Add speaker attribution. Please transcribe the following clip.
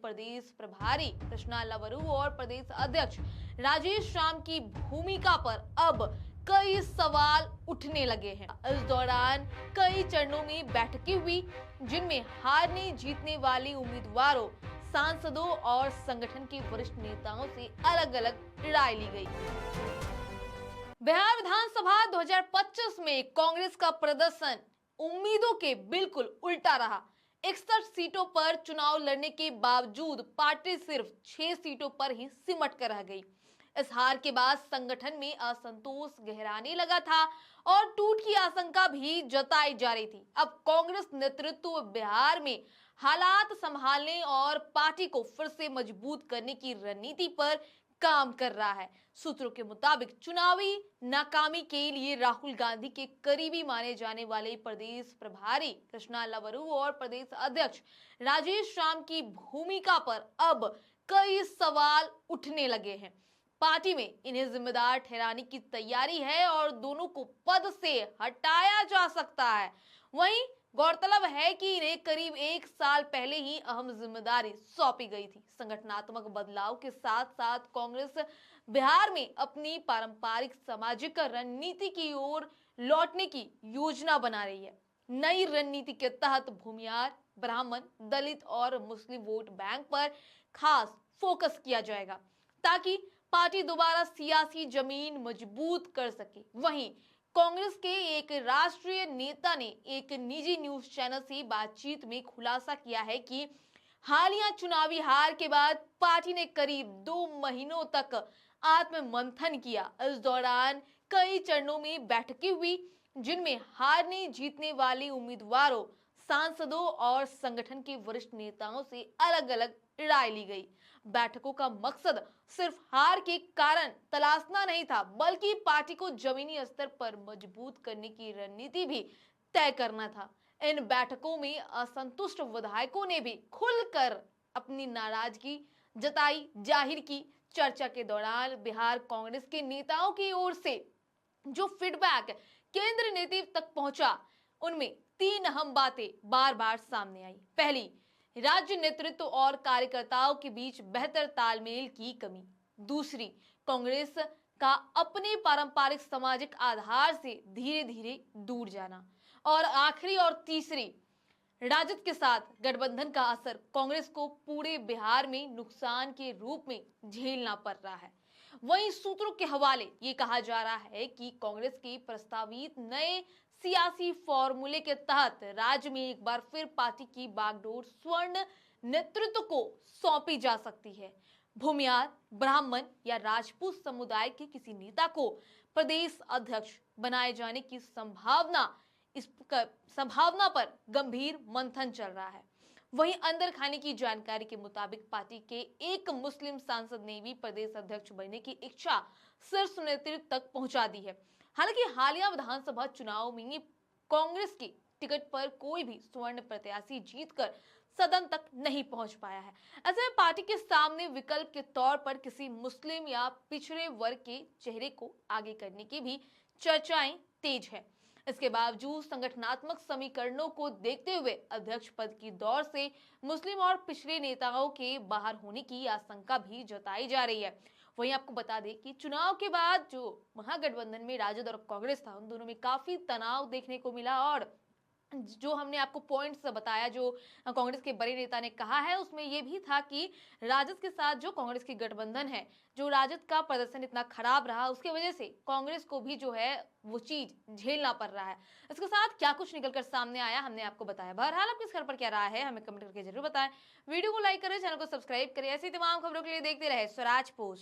Speaker 1: प्रदेश प्रभारी कृष्णा लवरू और प्रदेश अध्यक्ष राजेश राम की भूमिका पर अब कई सवाल उठने लगे हैं। इस दौरान कई चरणों में बैठकें हुई, जिनमें हारने जीतने वाले उम्मीदवारों, सांसदों और संगठन के वरिष्ठ नेताओं से अलग अलग राय ली गई। बिहार विधानसभा 2025 में कांग्रेस का प्रदर्शन उम्मीदों के बिल्कुल उल्टा रहा। 61 सीटों पर चुनाव लड़ने के बावजूद पार्टी सिर्फ 6 सीटों पर ही सिमट कर रह गई। इस हार के बाद संगठन में असंतोष गहराने लगा था और टूट की आशंका भी जताई जा रही थी। अब कांग्रेस नेतृत्व बिहार में हालात संभालने और पार्टी को फिर से मजबूत करने की रणनीति पर काम कर रहा है। सूत्रों के मुताबिक चुनावी नाकामी के लिए राहुल गांधी के करीबी माने जाने वाले प्रदेश प्रभारी कृष्णा लवरू और प्रदेश अध्यक्ष राजेश राम की भूमिका पर अब कई सवाल उठने लगे हैं। पार्टी में इन्हें जिम्मेदार ठहराने की तैयारी है और दोनों को पद से हटाया जा सकता है। वहीं गौरतलब है कि इन्हें करीब 1 साल पहले ही अहम जिम्मेदारी सौंपी गई थी। संगठनात्मक बदलाव के साथ साथ कांग्रेस बिहार में अपनी पारंपरिक सामाजिक रणनीति की ओर लौटने की योजना बना रही है। नई रणनीति के तहत भूमियार, ब्राह्मण, दलित और मुस्लिम वोट बैंक पर खास फोकस किया जाएगा, ताकि पार्टी दोबारा सियासी जमीन मजबूत कर सके। वहीं कांग्रेस के एक राष्ट्रीय नेता ने एक निजी न्यूज चैनल से बातचीत में खुलासा किया है कि हालिया चुनावी हार के बाद पार्टी ने करीब 2 महीनों तक आत्ममंथन किया। इस दौरान कई चरणों में बैठकें हुई, जिनमें हारने जीतने वाले उम्मीदवारों, सांसदों और संगठन के वरिष्ठ नेताओं से अलग अलग राय ली गई। बैठकों का मकसद सिर्फ हार के कारण तलाशना नहीं था, बल्कि पार्टी को जमीनी स्तर पर मजबूत करने की रणनीति भी तय करना था। इन बैठकों में असंतुष्ट विधायकों ने भी खुलकर अपनी नाराजगी जताई, जाहिर की। चर्चा के दौरान बिहार कांग्रेस के नेताओं की ओर से जो फीडबैक केंद्र नेतृत्व तक पहुंचा, उनमें 3 अहम बातें बार बार सामने आई। पहली, राज्य नेतृत्व और कार्यकर्ताओं के बीच बेहतर तालमेल की कमी। दूसरी, कांग्रेस का अपने पारंपरिक सामाजिक आधार से धीरे धीरे दूर जाना। और आखिरी और तीसरी, राजद के साथ गठबंधन का असर कांग्रेस को पूरे बिहार में नुकसान के रूप में झेलना पड़ रहा है। वहीं सूत्रों के हवाले ये कहा जा रहा है कि कांग्रेस के प्रस्तावित नए सियासी फॉर्मूले के तहत राज्य में एक बार फिर पार्टी की बागडोर स्वर्ण नेतृत्व को सौंपी जा सकती है। भूमियार, ब्राह्मण या राजपूत समुदाय के किसी नेता को प्रदेश अध्यक्ष बनाए जाने की संभावना पर गंभीर मंथन चल रहा है। वहीं अंदर खाने की जानकारी के मुताबिक पार्टी के एक मुस्लिम सांसद ने भी प्रदेश अध्यक्ष बनने की इच्छा शीर्ष नेतृत्व तक पहुंचा दी है। हालांकि हालिया विधानसभा चुनाव में कांग्रेस की टिकट पर कोई भी स्वर्ण प्रत्याशी जीतकर सदन तक नहीं पहुंच पाया है। ऐसे में पार्टी के सामने विकल्प के तौर पर किसी मुस्लिम या पिछड़े वर्ग के चेहरे को आगे करने की भी चर्चाएं तेज है। इसके बावजूद संगठनात्मक समीकरणों को देखते हुए अध्यक्ष पद की दौड़ से मुस्लिम और पिछड़े नेताओं के बाहर होने की आशंका भी जताई जा रही है। वहीं आपको बता दें कि चुनाव के बाद जो महागठबंधन में राजद और कांग्रेस था, उन दोनों में काफी तनाव देखने को मिला। और जो हमने आपको पॉइंट्स बताया, जो कांग्रेस के बड़े नेता ने कहा है, उसमें यह भी था कि राजद के साथ जो कांग्रेस की गठबंधन है, जो राजद का प्रदर्शन इतना खराब रहा, उसके वजह से कांग्रेस को भी जो है वो चीज झेलना पड़ रहा है। इसके साथ क्या कुछ निकलकर सामने आया, हमने आपको बताया। बहरहाल आपकी इस खबर पर क्या राय है, हमें कमेंट करके जरूर बताएं। वीडियो को लाइक करें, चैनल को सब्सक्राइब करें। ऐसी तमाम खबरों के लिए देखते रहे स्वराज पोस्ट।